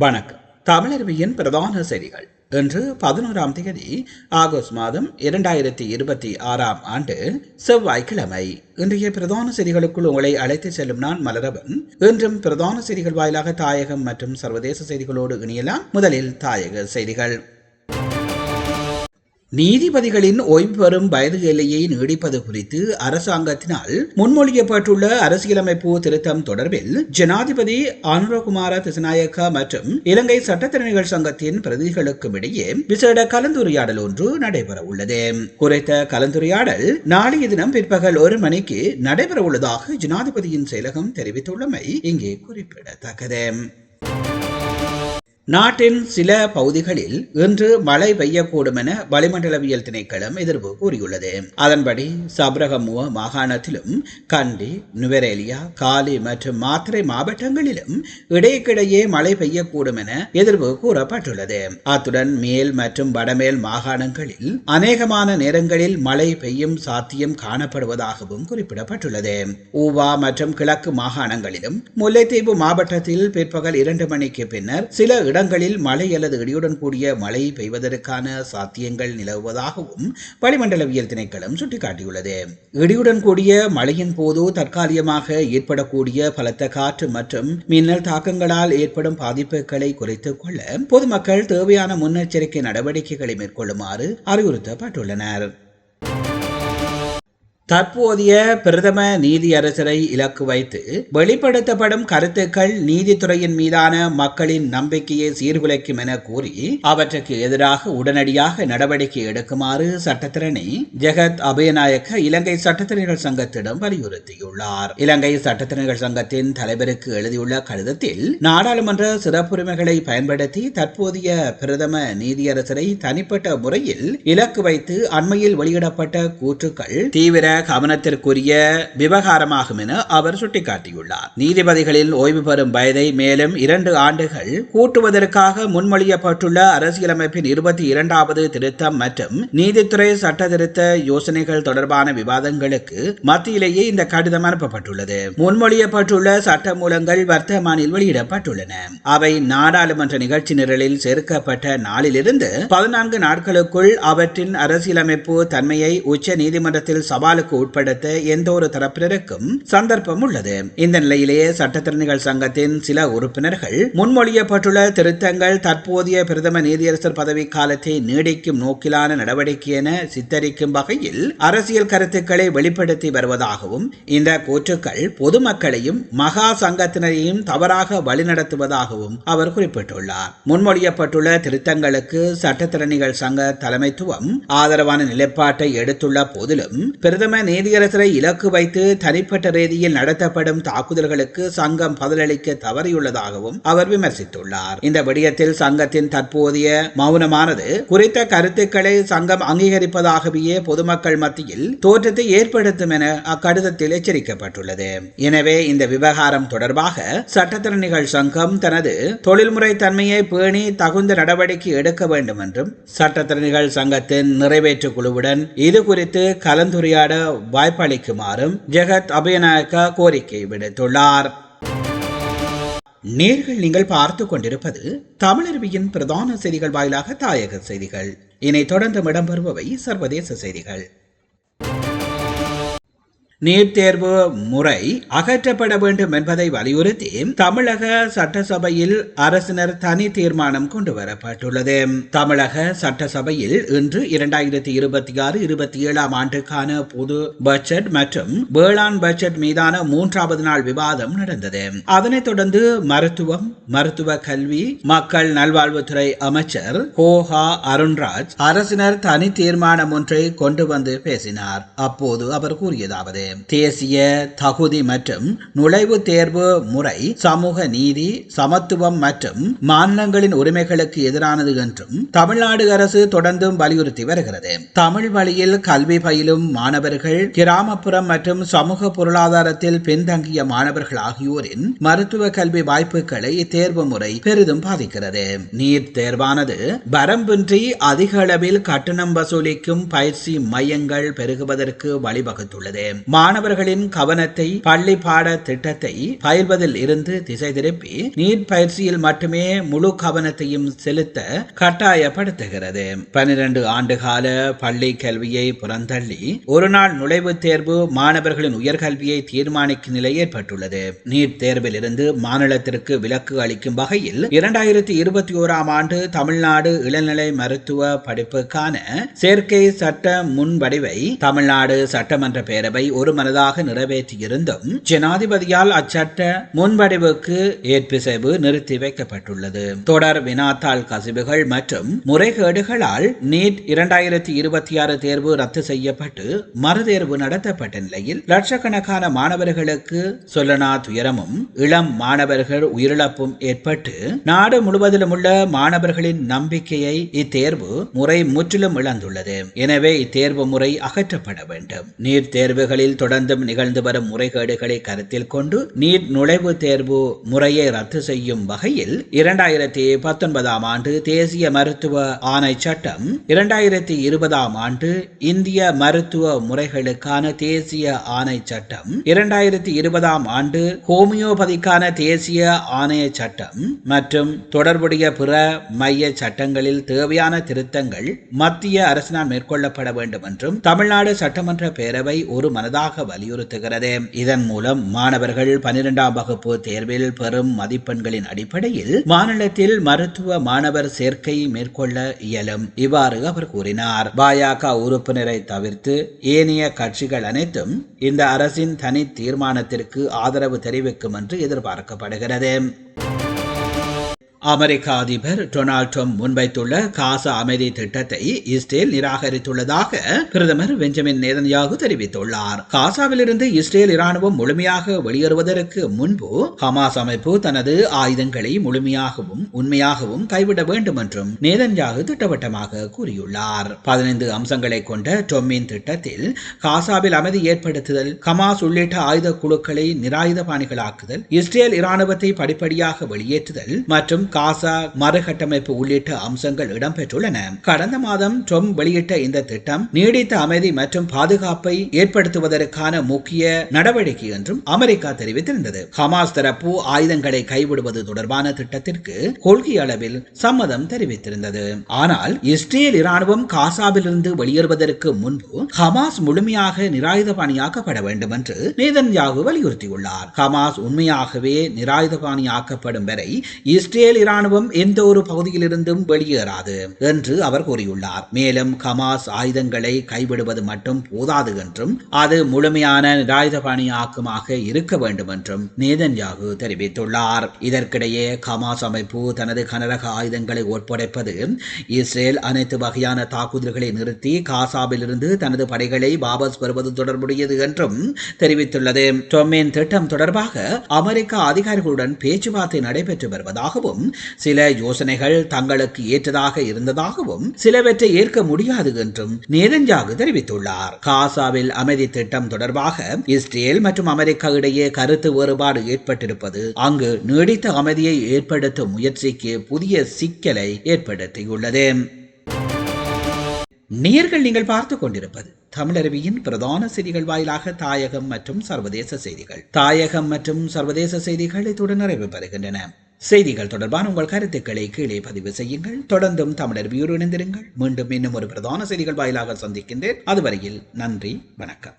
வணக்கம். தமிழருவியின் பிரதான செய்திகள். இன்று 11ஆம் தேதி ஆகஸ்ட் மாதம் 2026ஆம் ஆண்டு செவ்வாய்க்கிழமை. இன்றைய பிரதான செய்திகளுக்குள் உங்களை அழைத்து செல்லும் நான் மலரவன். இன்றும் பிரதான செய்திகள் வாயிலாக தாயகம் மற்றும் சர்வதேச செய்திகளோடு இணையலாம். முதலில் தாயக செய்திகள். நீதிபதிகளின் ஓய்வு பெறும் வயது எல்லையை நீடிப்பது குறித்து அரசாங்கத்தினால் முன்மொழியப்பட்டுள்ள அரசியலமைப்பு திருத்தம் தொடர்பில் ஜனாதிபதி அனுரகுமார திசாநாயக்க மற்றும் இலங்கை சட்டத்தரணிகள் சங்கத்தின் பிரதிகளுக்கும் இடையே விசேட கலந்துரையாடல் ஒன்று நடைபெற உள்ளது. குறித்த கலந்துரையாடல் நாளைய தினம் பிற்பகல் 1 மணிக்கு நடைபெற உள்ளதாக ஜனாதிபதியின் செயலகம் தெரிவித்துள்ளமை இங்கே குறிப்பிடத்தக்கது. நாட்டின் சில பகுதிகளில் இன்று மழை பெய்யக்கூடும் என வளிமண்டலவியல் திணைக்களம் எதிர்ப்பு கூறியுள்ளது. அதன்படி சப்ரகமுவ மாகாணத்திலும் கண்டி, நுவரேலியா, காலி மற்றும் மாத்தறை மாவட்டங்களிலும் இடையிடையே மழை பெய்யக்கூடும் என எதிர்ப்பு கூறப்பட்டுள்ளது. அத்துடன் மேல் மற்றும் வடமேல் மாகாணங்களில் அநேகமான நேரங்களில் மழை பெய்யும் சாத்தியம் காணப்படுவதாகவும் குறிப்பிடப்பட்டுள்ளது. ஊவா மற்றும் கிழக்கு மாகாணங்களிலும் முல்லைத்தீவு மாவட்டத்தில் பிற்பகல் 2 மணிக்கு பின்னர் சில இடங்களில் மழை அல்லது இடியுடன் கூடிய மழை பெய்வதற்கான சாத்தியங்கள் நிலவுவதாகவும் வளிமண்டலவியல் திணைக்களம் சுட்டிக்காட்டியுள்ளது. இடியுடன் கூடிய மழையின் போது தற்காலிகமாக ஏற்படக்கூடிய பலத்த காற்று மற்றும் மின்னல் தாக்கங்களால் ஏற்படும் பாதிப்புகளை குறைத்துக் கொள்ள பொதுமக்கள் தேவையான முன்னெச்சரிக்கை நடவடிக்கைகளை மேற்கொள்ளுமாறு அறிவுறுத்தப்பட்டுள்ளனர். தற்போதைய பிரதம நீதியரசரை இலக்கு வைத்து வெளிப்படுத்தப்படும் கருத்துக்கள் நீதித்துறையின் மீதான மக்களின் நம்பிக்கையை சீர்குலைக்கும் என கூறி அவற்றுக்கு எதிராக உடனடியாக நடவடிக்கை எடுக்குமாறு சட்டத்திரணி ஜெகத் அபயநாயக்க இலங்கை சட்டத்திரணிகள் சங்கத்திடம் வலியுறுத்தியுள்ளார். இலங்கை சட்டத்திரணிகள் சங்கத்தின் தலைவருக்கு எழுதியுள்ள கடிதத்தில் நாடாளுமன்ற சிறப்புரிமைகளை பயன்படுத்தி தற்போதைய பிரதம நீதியரசரை தனிப்பட்ட முறையில் இலக்கு வைத்து அண்மையில் வெளியிடப்பட்ட கூற்றுக்கள் தீவிர கவனத்திற்குரிய விவகாரமாகும் என அவர் சுட்டிக்காட்டியுள்ளார். நீதிபதிகளில் ஓய்வு பெறும் வயதை மேலும் 2 ஆண்டுகள் கூட்டுவதற்காக முன்மொழியப்பட்டுள்ள அரசியலமைப்பின் 22வது திருத்தம் மற்றும் நீதித்துறை சட்ட திருத்த யோசனைகள் தொடர்பான விவாதங்களுக்கு மத்தியிலேயே இந்த கடிதம் அனுப்பப்பட்டுள்ளது. முன்மொழியப்பட்டுள்ள சட்ட மூலங்கள் வர்த்தமானில் வெளியிடப்பட்டுள்ளன. அவை நாடாளுமன்ற நிகழ்ச்சி நிரலில் சேர்க்கப்பட்ட நாளிலிருந்து 14 நாட்களுக்குள் அவற்றின் அரசியலமைப்பு தன்மையை உச்ச நீதிமன்றத்தில் சவாலுக்கு உட்படுத்த எந்த ஒரு தரப்பினருக்கும் சந்தர்ப்பம் உள்ளது. இந்த நிலையிலேயே சட்டத்திறனிகள் சங்கத்தின் சில உறுப்பினர்கள் முன்மொழியப்பட்டுள்ள திருத்தங்கள் தற்போதைய பிரதம நீதியரசர் பதவி காலத்தை நீடிக்கும் நோக்கிலான நடவடிக்கை என சித்தரிக்கும் வகையில் அரசியல் கருத்துக்களை வெளிப்படுத்தி வருவதாகவும் இந்த கூற்றுக்கள் பொதுமக்களையும் மகா சங்கத்தினரையும் தவறாக வழிநடத்துவதாகவும் அவர் குறிப்பிட்டுள்ளார். முன்மொழியப்பட்டுள்ள திருத்தங்களுக்கு சட்டத்திறனிகள் சங்க தலைமைத்துவம் ஆதரவான நிலைப்பாட்டை எடுத்துள்ள போதிலும் பிரதம நீதியரசரை இலக்கு வைத்து தனிப்பட்ட ரீதியில் நடத்தப்படும் தாக்குதல்களுக்கு சங்கம் பதிலளிக்க தவறியுள்ளதாகவும் அவர் விமர்சித்துள்ளார். இந்த விடயத்தில் சங்கத்தின் தற்போதைய மௌனமானது குறித்த கருத்துக்களை சங்கம் அங்கீகரிப்பதாகவே பொதுமக்கள் மத்தியில் தோற்றத்தை ஏற்படுத்தும் என அக்கடிதத்தில் எச்சரிக்கப்பட்டுள்ளது. எனவே இந்த விவகாரம் தொடர்பாக சட்டத்திறனிகள் சங்கம் தனது தொழில்முறை தன்மையை பேணி தகுந்த நடவடிக்கை எடுக்க வேண்டும் என்றும் சட்டத்திறனிகள் சங்கத்தின் நிறைவேற்று குழுவுடன் இது குறித்து கலந்துரையாட வாய்ப்பளிக்குமாறும் ஜெகத் அபயநாயக்க கோரிக்கை விடுத்துள்ளார். நீங்கள் பார்த்துக் கொண்டிருப்பது தமிழருவியின் பிரதான செய்திகள் வாயிலாக தாயக செய்திகள். இனி தொடர்ந்து இடம்பெறுபவை சர்வதேச செய்திகள். நீட் தேர்வு முறை அகற்றப்பட வேண்டும் என்பதை வலியுறுத்தி தமிழக சட்டசபையில் அரசினர் தனி தீர்மானம் கொண்டுவரப்பட்டுள்ளது. தமிழக சட்டசபையில் இன்று 2026-27 ஆண்டுக்கான பொது பட்ஜெட் மற்றும் வேளாண் பட்ஜெட் மீதான 3வது நாள் விவாதம் நடந்தது. அதனைத் தொடர்ந்து மருத்துவ கல்வி மக்கள் நல்வாழ்வுத்துறை அமைச்சர் கோஹா அருண்ராஜ் அரசினர் தனி தீர்மானம் ஒன்றை கொண்டு வந்து பேசினார். அப்போது அவர் கூறியதாவது: தேசிய தகுதி மற்றும் நுழைவு தேர்வு முறை சமூக நீதி, சமத்துவம் மற்றும் மாநிலங்களின் உரிமைகளுக்கு எதிரானது என்றும் தமிழ்நாடு அரசு தொடர்ந்தும் வலியுறுத்தி வருகிறது. தமிழ் வழியில் கல்வி பயிலும் மாணவர்கள், கிராமப்புறம் மற்றும் சமூக பொருளாதாரத்தில் பின்தங்கிய மாணவர்கள் ஆகியோரின் மருத்துவ கல்வி வாய்ப்புகளை இத்தேர்வு முறை பெரிதும் பாதிக்கிறது. நீட் தேர்வானது வரம்பின்றி அதிக அளவில் கட்டணம் வசூலிக்கும் பயிற்சி மையங்கள் பெருகுவதற்கு வழிவகுத்துள்ளது. மாணவர்களின் கவனத்தை பள்ளி பாட திட்டத்தை பயில்வதில் இருந்து திசை திருப்பி நீட் பயிற்சியில் மட்டுமே முழு கவனத்தையும் செலுத்த கட்டாயப்படுத்துகிறது. 12 ஆண்டுகால பள்ளி கல்வியை புறந்தள்ளி ஒருநாள் நுழைவுத் தேர்வு மாணவர்களின் உயர்கல்வியை தீர்மானிக்கும் நிலை ஏற்பட்டுள்ளது. நீட் தேர்வில் இருந்து மாநிலத்திற்கு விலக்கு அளிக்கும் வகையில் 2021 ஆண்டு தமிழ்நாடு இளநிலை மருத்துவ படிப்புக்கான சேர்க்கை சட்ட முன்வடிவை தமிழ்நாடு சட்டமன்ற பேரவை ஒருமனதாக நிறைவேற்றியிருந்தும் ஜனாதிபதியால் அச்சட்ட முன்வடிவுக்கு ஏற்பிசைவு நிறுத்தி வைக்கப்பட்டுள்ளது. தொடர் வினாத்தாள் கசிவுகள் மற்றும் முறைகேடுகளால் நீட் 2026 தேர்வு ரத்து செய்யப்பட்டு மறுதேர்வு நடத்தப்பட்ட நிலையில் லட்சக்கணக்கான மாணவர்களுக்கு சொல்லனா துயரமும் இளம் மாணவர்கள் உயிரிழப்பும் ஏற்பட்டு நாடு முழுவதிலும் உள்ள மாணவர்களின் நம்பிக்கையை இத்தேர்வு முறை முற்றிலும் இழந்துள்ளது. எனவே இத்தேர்வு முறை அகற்றப்பட வேண்டும். நீட் தேர்வுகளில் தொடர்ந்தும் நிகழ்ந்து வரும் முறைகேடுகளை கருத்தில் கொண்டு நீட் நுழைவுத் தேர்வு முறையை ரத்து செய்யும் வகையில் 2019 ஆண்டு தேசிய மருத்துவ ஆணை சட்டம், 2020 ஆண்டு இந்திய மருத்துவ முறைகளுக்கான தேசிய ஆணை சட்டம், 2020 ஆண்டு ஹோமியோபதிக்கான தேசிய ஆணைய சட்டம் மற்றும் தொடர்புடைய பிற மைய சட்டங்களில் தேவையான திருத்தங்கள் மத்திய அரசினால் மேற்கொள்ளப்பட வேண்டும் என்றும் தமிழ்நாடு சட்டமன்ற பேரவை ஒரு மனதாக வலியுறுத்துகிறது. இதன் மூலம் மாணவர்கள் 12ஆம் வகுப்பு தேர்வில் பெறும் மதிப்பெண்களின் அடிப்படையில் மாநிலத்தில் மருத்துவ மாணவர் சேர்க்கை மேற்கொள்ள இயலும். இவ்வாறு அவர் கூறினார். பாஜக உறுப்பினரை தவிர்த்து ஏனைய கட்சிகள் அனைத்தும் இந்த அரசின் தனி தீர்மானத்திற்கு ஆதரவு தெரிவிக்கும் என்று எதிர்பார்க்கப்படுகிறது. அமெரிக்க அதிபர் டொனால்ட் ட்ரம்ப் முன்வைத்துள்ள காசா அமைதி திட்டத்தை இஸ்ரேல் நிராகரித்துள்ளதாக பிரதமர் பெஞ்சமின் நேதன்யாகு தெரிவித்துள்ளார். காசாவிலிருந்து இஸ்ரேல் இராணுவம் முழுமையாக வெளியேறுவதற்கு முன்பு ஹமாஸ் அமைப்பு தனது ஆயுதங்களை முழுமையாகவும் உண்மையாகவும் கைவிட வேண்டும் என்றும் நேதன்யாகு திட்டவட்டமாக கூறியுள்ளார். 15 அம்சங்களை கொண்ட ட்ரம்பின் திட்டத்தில் காசாவில் அமைதி ஏற்படுத்துதல், ஹமாஸ் உள்ளிட்ட ஆயுத குழுக்களை நிராயுத பாணிகளாக்குதல், இஸ்ரேல் இராணுவத்தை படிப்படியாக வெளியேற்றுதல் மற்றும் காசா மறுகட்டமைப்பு உள்ளிட்ட அம்சங்கள் இடம்பெற்றுள்ளன. கடந்த மாதம் ட்ரம்ப் வெளியிட்ட இந்த திட்டம் நீடித்த அமைதி மற்றும் பாதுகாப்பை ஏற்படுத்துவதற்கான முக்கிய நடவடிக்கை என்றும் அமெரிக்கா தெரிவித்திருந்தது. ஹமாஸ் தரப்பு ஆயுதங்களை கைவிடுவது தொடர்பான திட்டத்திற்கு கொள்கை அளவில் சம்மதம் தெரிவித்திருந்தது. ஆனால் இஸ்ரேல் இராணுவம் காசாவிலிருந்து வெளியேறுவதற்கு முன்பு ஹமாஸ் முழுமையாக நிராயுதபாணியாக்கப்பட வேண்டும் என்று நேதன்யாகு வலியுறுத்தியுள்ளார். ஹமாஸ் உண்மையாகவே நிராயுதபாணியாக்கப்படும் வரை இஸ்ரேல் இராணுவம் எந்த ஒரு பகுதியிலிருந்தும் வெளியேறாது என்று அவர் கூறியுள்ளார். மேலும் ஹமாஸ் ஆயுதங்களை கைவிடுவது மட்டும் போதாது என்றும் அது முழுமையான நிராயுதபாணியாக்கமாக இருக்க வேண்டும் என்றும் நேதன்யாகு தெரிவித்துள்ளார். இதற்கிடையே ஹமாஸ் அமைப்பு தனது கனரக ஆயுதங்களை ஒப்படைப்பது, இஸ்ரேல் அனைத்து வகையான தாக்குதல்களை நிறுத்தி காசாவிலிருந்து தனது படைகளை வாபஸ் பெறுவது தொடர்புடையது என்றும் தெரிவித்துள்ளது. ட்ரம்பின் திட்டம் தொடர்பாக அமெரிக்க அதிகாரிகளுடன் பேச்சுவார்த்தை நடைபெற்று வருவதாகவும் சில யோசனைகள் தங்களுக்கு ஏற்றதாக இருந்ததாகவும் சிலவற்றை ஏற்க முடியாது என்றும் நேதன்யாகு தெரிவித்துள்ளார். காசாவில் அமைதி திட்டம் தொடர்பாக இஸ்ரேல் மற்றும் அமெரிக்கா இடையே கருத்து வேறுபாடு ஏற்பட்டிருப்பது அங்கு நீடித்த அமைதியை ஏற்படுத்தும் முயற்சிக்கு புதிய சிக்கலை ஏற்படுத்தியுள்ளது. நீங்கள் பார்த்துக் கொண்டிருப்பது தமிழருவியின் பிரதான செய்திகள் வாயிலாக தாயகம் மற்றும் சர்வதேச செய்திகள். தாயகம் மற்றும் சர்வதேச செய்திகள் இத்துடன் நிறைவு பெறுகின்றன. செய்திகள் தொடர்பான உங்கள் கருத்துக்களை கீழே பதிவு செய்யுங்கள். தொடர்ந்தும் தமிழருவியோடு இணைந்திருங்கள். மீண்டும் இன்னும் ஒரு பிரதான செய்திகள் வாயிலாக சந்திக்கின்றேன். அதுவரையில் நன்றி, வணக்கம்.